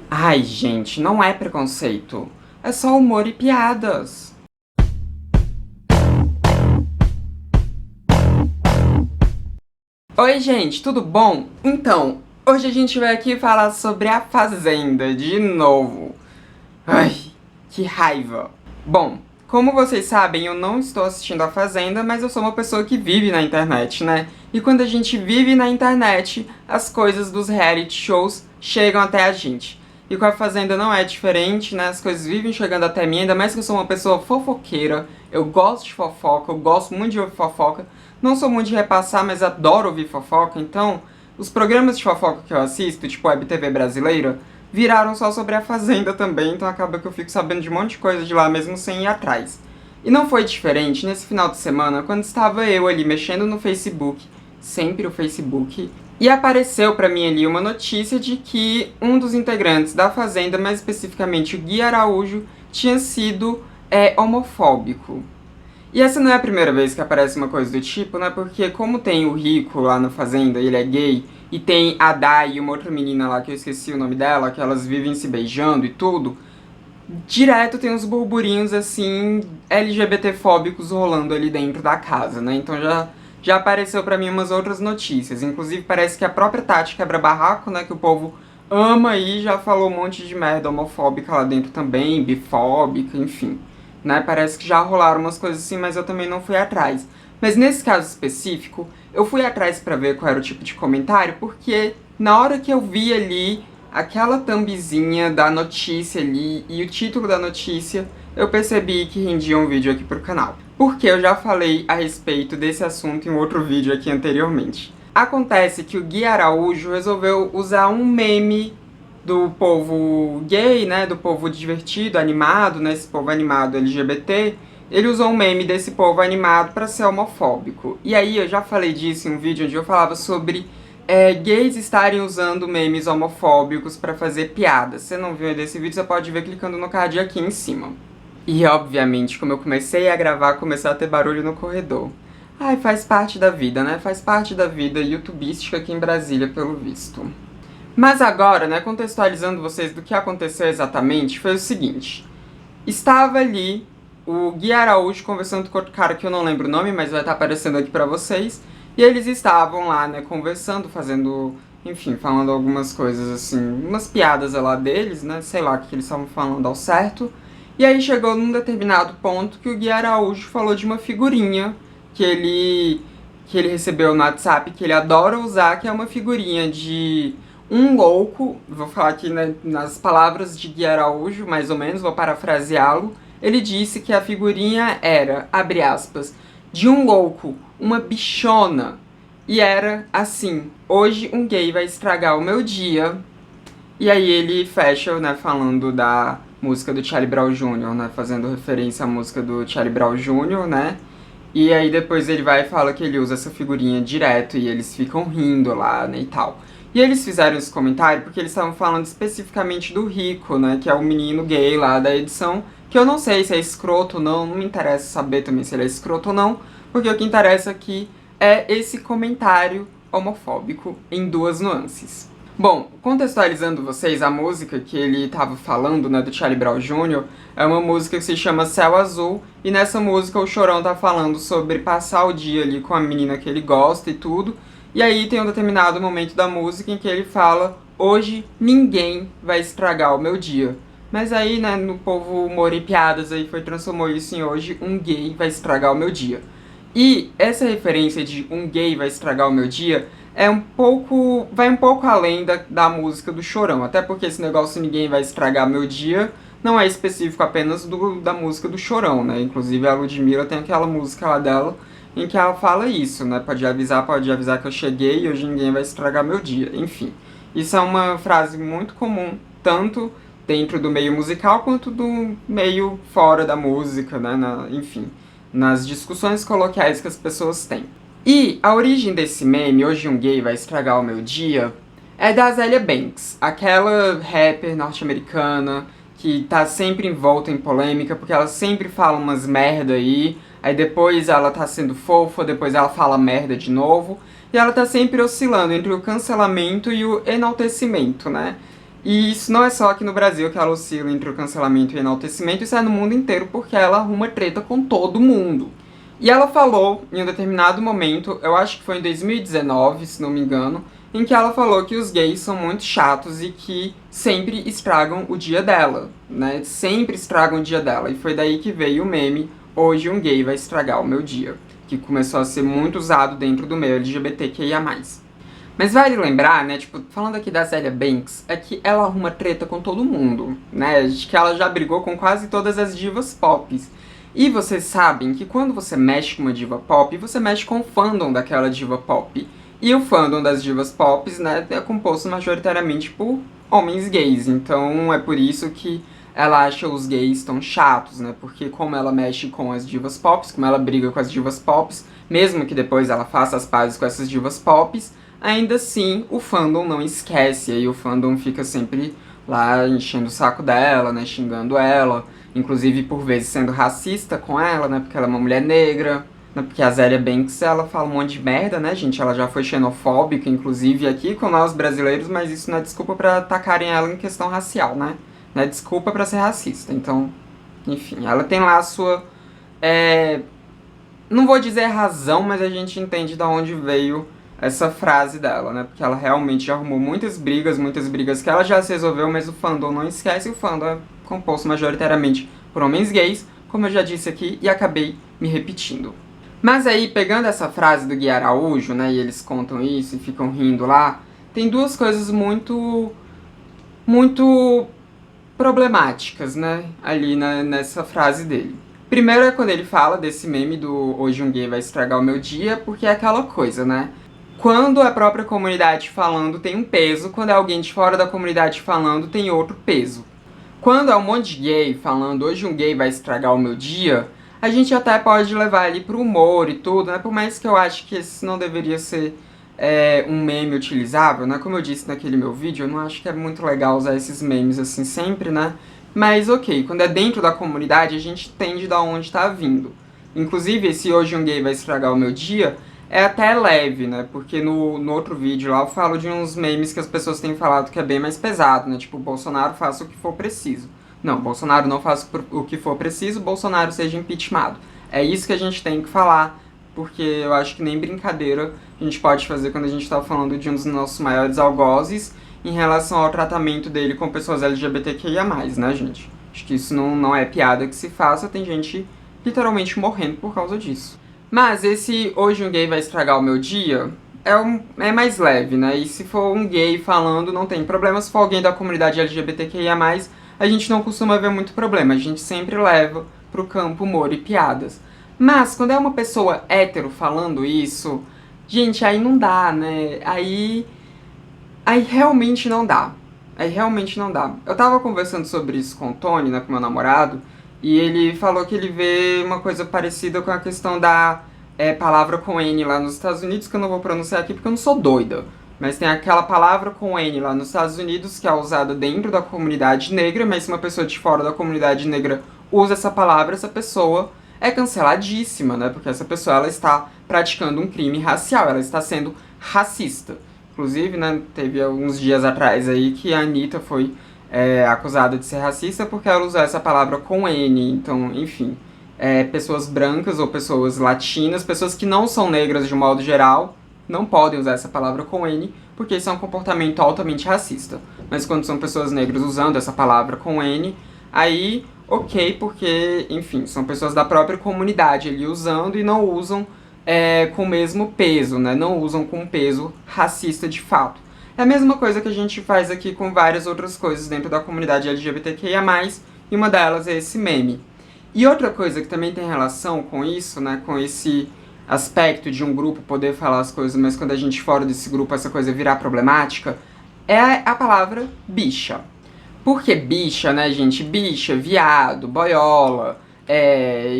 Ai, gente, não é preconceito. É só humor e piadas. Oi, gente, tudo bom? Então, hoje a gente vai aqui falar sobre A Fazenda de novo. Ai, que raiva. Bom, como vocês sabem, eu não estou assistindo A Fazenda, mas eu sou uma pessoa que vive na internet, né? E quando a gente vive na internet, as coisas dos reality shows chegam até a gente. E com A Fazenda não é diferente, né? As coisas vivem chegando até mim, ainda mais que eu sou uma pessoa fofoqueira. Eu gosto de fofoca, eu gosto muito de ouvir fofoca. Não sou muito de repassar, mas adoro ouvir fofoca, então os programas de fofoca que eu assisto, tipo Web TV brasileira, viraram só sobre A Fazenda também, então acaba que eu fico sabendo de um monte de coisa de lá mesmo sem ir atrás. E não foi diferente nesse final de semana, quando estava eu ali mexendo no Facebook, sempre o Facebook, e apareceu pra mim ali uma notícia de que um dos integrantes da Fazenda, mais especificamente o Gui Araújo, tinha sido homofóbico. E essa não é a primeira vez que aparece uma coisa do tipo, né? Porque como tem o Rico lá na Fazenda, ele é gay, e tem a Dai e uma outra menina lá, que eu esqueci o nome dela, que elas vivem se beijando e tudo, direto tem uns burburinhos, assim, LGBT-fóbicos rolando ali dentro da casa, né? Então já apareceu pra mim umas outras notícias. Inclusive parece que a própria Tati Quebra-Barraco, né, que o povo ama aí, já falou um monte de merda homofóbica lá dentro também, bifóbica, enfim. Né? Parece que já rolaram umas coisas assim, mas eu também não fui atrás. Mas nesse caso específico, eu fui atrás pra ver qual era o tipo de comentário, porque na hora que eu vi ali aquela thumbzinha da notícia ali e o título da notícia, eu percebi que rendia um vídeo aqui pro canal. Porque eu já falei a respeito desse assunto em outro vídeo aqui anteriormente. Acontece que o Gui Araújo resolveu usar um meme do povo gay, né, do povo divertido, animado, né, esse povo animado LGBT, ele usou um meme desse povo animado pra ser homofóbico. E aí eu já falei disso em um vídeo onde eu falava sobre gays estarem usando memes homofóbicos pra fazer piadas. Se você não viu desse vídeo, você pode ver clicando no card aqui em cima. E obviamente, como eu comecei a gravar, começou a ter barulho no corredor. Ai, faz parte da vida, né? Faz parte da vida youtubística aqui em Brasília, pelo visto. Mas agora, né, contextualizando vocês do que aconteceu exatamente, foi o seguinte. Estava ali o Gui Araújo conversando com outro cara que eu não lembro o nome, mas vai estar aparecendo aqui pra vocês. E eles estavam lá, né, conversando, fazendo, enfim, falando algumas coisas assim, umas piadas lá deles, né, sei lá o que eles estavam falando ao certo. E aí chegou num determinado ponto que o Gui Araújo falou de uma figurinha que ele recebeu no WhatsApp, que ele adora usar, que é uma figurinha de um louco, vou falar aqui, né, nas palavras de Gui Araújo, mais ou menos, vou parafraseá-lo. Ele disse que a figurinha era, abre aspas, de um louco, uma bichona. E era assim: hoje um gay vai estragar o meu dia. E aí ele fecha, né, falando da música do Charlie Brown Jr., né, fazendo referência à música do Charlie Brown Jr., né. E aí depois ele vai e fala que ele usa essa figurinha direto e eles ficam rindo lá, né, e tal. E eles fizeram esse comentário porque eles estavam falando especificamente do Rico, né, que é o menino gay lá da edição, que eu não sei se é escroto ou não, não me interessa saber também se ele é escroto ou não, porque o que interessa aqui é esse comentário homofóbico em duas nuances. Bom, contextualizando vocês, a música que ele tava falando, né, do Charlie Brown Jr., é uma música que se chama Céu Azul, e nessa música o Chorão tá falando sobre passar o dia ali com a menina que ele gosta e tudo, e aí tem um determinado momento da música em que ele fala: hoje ninguém vai estragar o meu dia. Mas aí, né, no povo humor e piadas aí transformou isso em hoje um gay vai estragar o meu dia. E essa referência de um gay vai estragar o meu dia vai um pouco além da música do Chorão, até porque esse negócio ninguém vai estragar meu dia não é específico apenas da música do Chorão, né? Inclusive a Ludmilla tem aquela música lá dela em que ela fala isso, né? Pode avisar que eu cheguei e hoje ninguém vai estragar meu dia. Enfim, isso é uma frase muito comum, tanto dentro do meio musical quanto do meio fora da música, né? Enfim, nas discussões coloquiais que as pessoas têm. E a origem desse meme, hoje um gay vai estragar o meu dia, é da Azealia Banks, aquela rapper norte-americana que tá sempre envolta em polêmica, porque ela sempre fala umas merda aí depois ela tá sendo fofa, depois ela fala merda de novo, e ela tá sempre oscilando entre o cancelamento e o enaltecimento, né? E isso não é só aqui no Brasil que ela oscila entre o cancelamento e o enaltecimento, isso é no mundo inteiro porque ela arruma treta com todo mundo. E ela falou, em um determinado momento, eu acho que foi em 2019, se não me engano, em que ela falou que os gays são muito chatos e que sempre estragam o dia dela, né? Sempre estragam o dia dela. E foi daí que veio o meme, hoje um gay vai estragar o meu dia, que começou a ser muito usado dentro do meio LGBTQIA+. Mas vale lembrar, né, tipo, falando aqui da Azealia Banks, é que ela arruma treta com todo mundo, né? Acho que ela já brigou com quase todas as divas pop. E vocês sabem que quando você mexe com uma diva pop, você mexe com o fandom daquela diva pop. E o fandom das divas pop, né, é composto majoritariamente por homens gays. Então é por isso que ela acha os gays tão chatos, né? Porque como ela mexe com as divas pop, como ela briga com as divas pop, mesmo que depois ela faça as pazes com essas divas pop, ainda assim o fandom não esquece. E aí o fandom fica sempre lá enchendo o saco dela, né? Xingando ela. Inclusive, por vezes, sendo racista com ela, né? Porque ela é uma mulher negra, né? Porque a Azealia Banks, ela fala um monte de merda, né, gente? Ela já foi xenofóbica, inclusive, aqui com nós brasileiros, mas isso não é desculpa pra atacarem ela em questão racial, né? Não é desculpa pra ser racista. Então, enfim, ela tem lá a sua... não vou dizer razão, mas a gente entende de onde veio essa frase dela, né? Porque ela realmente já arrumou muitas brigas que ela já se resolveu, mas o fandom não esquece, e o fandom é composto majoritariamente por homens gays, como eu já disse aqui, e acabei me repetindo. Mas aí, pegando essa frase do Gui Araújo, né, e eles contam isso e ficam rindo lá, tem duas coisas muito problemáticas, né, ali nessa frase dele. Primeiro é quando ele fala desse meme do hoje um gay vai estragar o meu dia, porque é aquela coisa, né? Quando a própria comunidade falando tem um peso, quando é alguém de fora da comunidade falando tem outro peso. Quando é um monte de gay falando hoje um gay vai estragar o meu dia, a gente até pode levar ele pro humor e tudo, né? Por mais que eu acho que esse não deveria ser um meme utilizável, né? Como eu disse naquele meu vídeo, eu não acho que é muito legal usar esses memes assim sempre, né? Mas ok, quando é dentro da comunidade, a gente entende de onde tá vindo. Inclusive, esse hoje um gay vai estragar o meu dia é até leve, né? Porque no outro vídeo lá eu falo de uns memes que as pessoas têm falado que é bem mais pesado, né? Tipo, Bolsonaro faça o que for preciso. Não, Bolsonaro não faça o que for preciso, Bolsonaro seja impeachmentado. É isso que a gente tem que falar, porque eu acho que nem brincadeira a gente pode fazer quando a gente tá falando de um dos nossos maiores algozes em relação ao tratamento dele com pessoas LGBTQIA+, né, gente? Acho que isso não é piada que se faça, tem gente literalmente morrendo por causa disso. Mas esse hoje um gay vai estragar o meu dia é mais leve, né? E se for um gay falando, não tem problema. Se for alguém da comunidade LGBTQIA+, a gente não costuma ver muito problema. A gente sempre leva pro campo humor e piadas. Mas quando é uma pessoa hétero falando isso, gente, aí não dá, né? Aí realmente não dá. Aí realmente não dá. Eu tava conversando sobre isso com o Tony, né, com meu namorado, e ele falou que ele vê uma coisa parecida com a questão da palavra com N lá nos Estados Unidos, que eu não vou pronunciar aqui porque eu não sou doida. Mas tem aquela palavra com N lá nos Estados Unidos que é usada dentro da comunidade negra, mas se uma pessoa de fora da comunidade negra usa essa palavra, essa pessoa é canceladíssima, né? Porque essa pessoa ela está praticando um crime racial, ela está sendo racista. Inclusive, né, teve alguns dias atrás aí que a Anitta foi acusada de ser racista porque ela usou essa palavra com N. Então, enfim, pessoas brancas ou pessoas latinas, pessoas que não são negras de um modo geral, não podem usar essa palavra com N, porque isso é um comportamento altamente racista. Mas quando são pessoas negras usando essa palavra com N, aí ok, porque, enfim, são pessoas da própria comunidade ali usando e não usam com o mesmo peso, né? Não usam com peso racista de fato. É a mesma coisa que a gente faz aqui com várias outras coisas dentro da comunidade LGBTQIA+, e uma delas é esse meme. E outra coisa que também tem relação com isso, né, com esse aspecto de um grupo poder falar as coisas, mas quando a gente fora desse grupo essa coisa virar problemática, é a palavra bicha. Por que bicha, né, gente? Bicha, viado, boiola,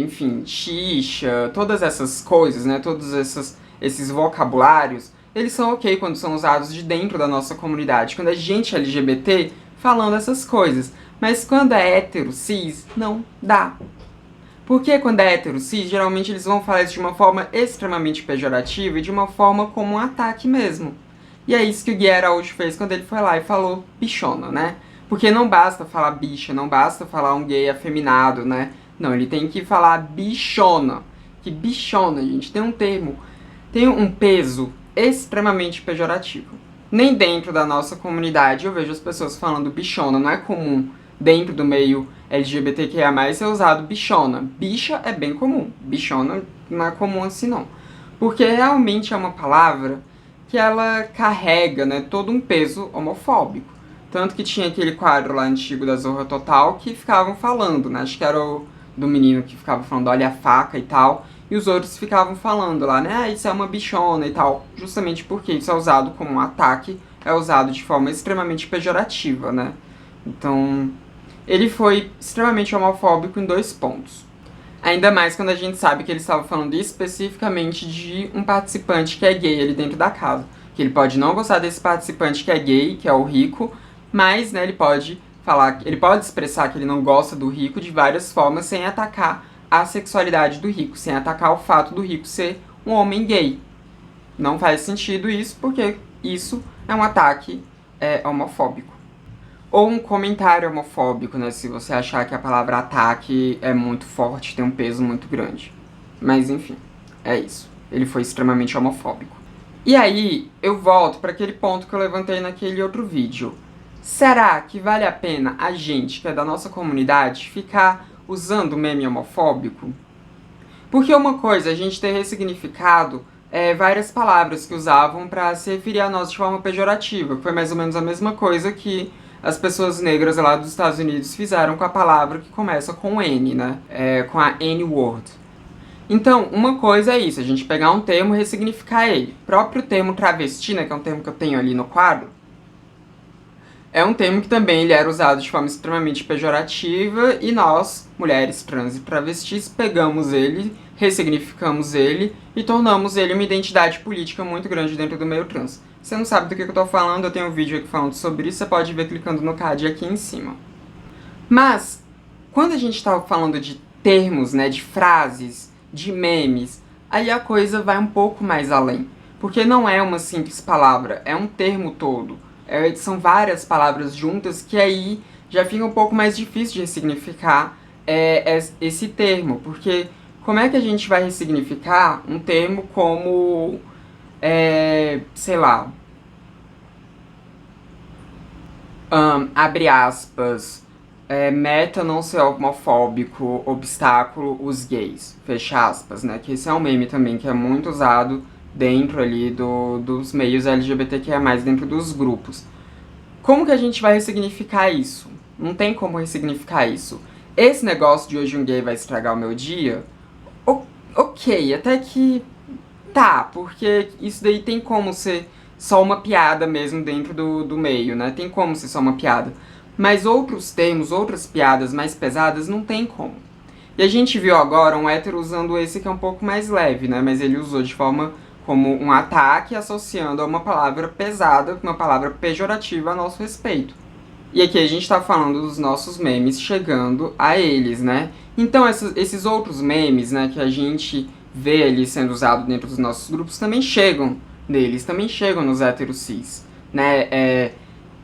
enfim, xixa, todas essas coisas, né, todos esses vocabulários, eles são ok quando são usados de dentro da nossa comunidade, quando é gente LGBT falando essas coisas. Mas quando é hétero, cis, não dá. Porque quando é hétero, cis, geralmente eles vão falar isso de uma forma extremamente pejorativa e de uma forma como um ataque mesmo. E é isso que o Gui Araújo fez quando ele foi lá e falou bichona, né? Porque não basta falar bicha, não basta falar um gay afeminado, né? Não, ele tem que falar bichona. Que bichona, gente, tem um termo, tem um peso extremamente pejorativo. Nem dentro da nossa comunidade eu vejo as pessoas falando bichona, não é comum dentro do meio LGBTQIA+, ser usado bichona. Bicha é bem comum, bichona não é comum assim não. Porque realmente é uma palavra que ela carrega, né, todo um peso homofóbico. Tanto que tinha aquele quadro lá antigo da Zorra Total que ficavam falando, né, acho que era o do menino que ficava falando olha a faca e tal, e os outros ficavam falando lá, né, ah, isso é uma bichona e tal, justamente porque isso é usado como um ataque, é usado de forma extremamente pejorativa, né. Então, ele foi extremamente homofóbico em 2 pontos. Ainda mais quando a gente sabe que ele estava falando especificamente de um participante que é gay ali dentro da casa. Que ele pode não gostar desse participante que é gay, que é o rico, mas, né, ele pode falar, ele pode expressar que ele não gosta do rico de várias formas sem atacar a sexualidade do rico, sem atacar o fato do rico ser um homem gay. Não faz sentido isso, porque isso é um ataque homofóbico. Ou um comentário homofóbico, né? Se você achar que a palavra ataque é muito forte, tem um peso muito grande. Mas enfim, é isso. Ele foi extremamente homofóbico. E aí, eu volto para aquele ponto que eu levantei naquele outro vídeo. Será que vale a pena a gente, que é da nossa comunidade, ficar usando meme homofóbico? Porque uma coisa é a gente ter ressignificado várias palavras que usavam para se referir a nós de forma pejorativa, que foi mais ou menos a mesma coisa que as pessoas negras lá dos Estados Unidos fizeram com a palavra que começa com N, né? Com a N-word. Então, uma coisa é isso, a gente pegar um termo e ressignificar ele. O próprio termo travesti, né, que é um termo que eu tenho ali no quadro, é um termo que também ele era usado de forma extremamente pejorativa e nós, mulheres trans e travestis, pegamos ele, ressignificamos ele e tornamos ele uma identidade política muito grande dentro do meio trans. Se você não sabe do que eu tô falando, eu tenho um vídeo aqui falando sobre isso, você pode ver clicando no card aqui em cima. Mas, quando a gente tá falando de termos, né, de frases, de memes, aí a coisa vai um pouco mais além. Porque não é uma simples palavra, é um termo todo. São várias palavras juntas que aí já fica um pouco mais difícil de ressignificar esse termo. Porque como é que a gente vai ressignificar um termo como, sei lá, abre aspas, meta não ser homofóbico, obstáculo os gays, fecha aspas, né? Que esse é um meme também que é muito usado dentro ali dos meios LGBTQIA+, dentro dos grupos. Como que a gente vai ressignificar isso? Não tem como ressignificar isso. Esse negócio de hoje um gay vai estragar o meu dia, ok, até que tá, porque isso daí tem como ser só uma piada mesmo dentro do meio, né? Tem como ser só uma piada. Mas outros termos, outras piadas mais pesadas, não tem como. E a gente viu agora um hétero usando esse que é um pouco mais leve, né? Mas ele usou de forma como um ataque, associando a uma palavra pesada, uma palavra pejorativa a nosso respeito. E aqui a gente tá falando dos nossos memes chegando a eles, né? Então esses outros memes, né, que a gente vê ali sendo usado dentro dos nossos grupos também chegam neles, também chegam nos héteros cis, né?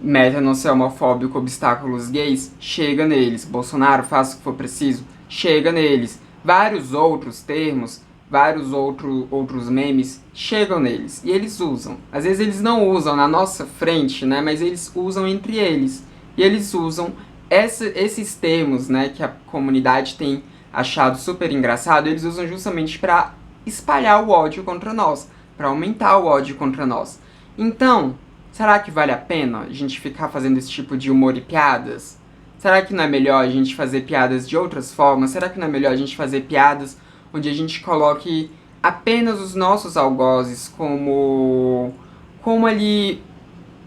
Meta não ser homofóbico, obstáculos gays, chega neles. Bolsonaro, faça o que for preciso, chega neles. Vários outros termos, vários outros memes chegam neles. E eles usam. Às vezes eles não usam na nossa frente, né? Mas eles usam entre eles. E eles usam esses termos, né? Que a comunidade tem achado super engraçado. Eles usam justamente para espalhar o ódio contra nós. Para aumentar o ódio contra nós. Então, será que vale a pena a gente ficar fazendo esse tipo de humor e piadas? Será que não é melhor a gente fazer piadas de outras formas? Será que não é melhor a gente fazer piadas onde a gente coloque apenas os nossos algozes como ali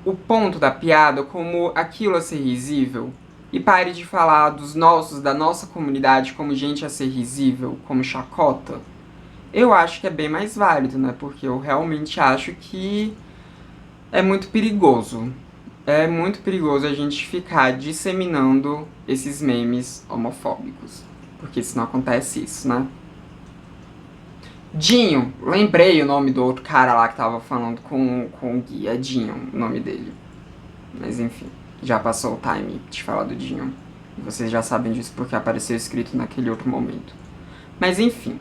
o ponto da piada, como aquilo a ser risível? E pare de falar da nossa comunidade como gente a ser risível, como chacota? Eu acho que é bem mais válido, né? Porque eu realmente acho que é muito perigoso. É muito perigoso a gente ficar disseminando esses memes homofóbicos. Porque senão acontece isso, né? Dinho, lembrei o nome do outro cara lá que tava falando com o Gui. É Dinho o nome dele. Mas enfim, já passou o time de falar do Dinho. Vocês já sabem disso porque apareceu escrito naquele outro momento. Mas enfim,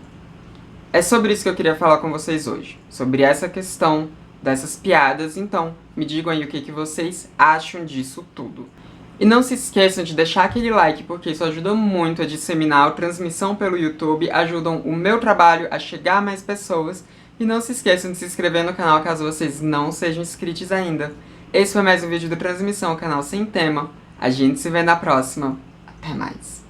é sobre isso que eu queria falar com vocês hoje. Sobre essa questão dessas piadas. Então, me digam aí o que vocês acham disso tudo. E não se esqueçam de deixar aquele like, porque isso ajuda muito a disseminar a transmissão pelo YouTube, ajudam o meu trabalho a chegar a mais pessoas. E não se esqueçam de se inscrever no canal caso vocês não sejam inscritos ainda. Esse foi mais um vídeo do Transmissão, o canal sem tema. A gente se vê na próxima. Até mais.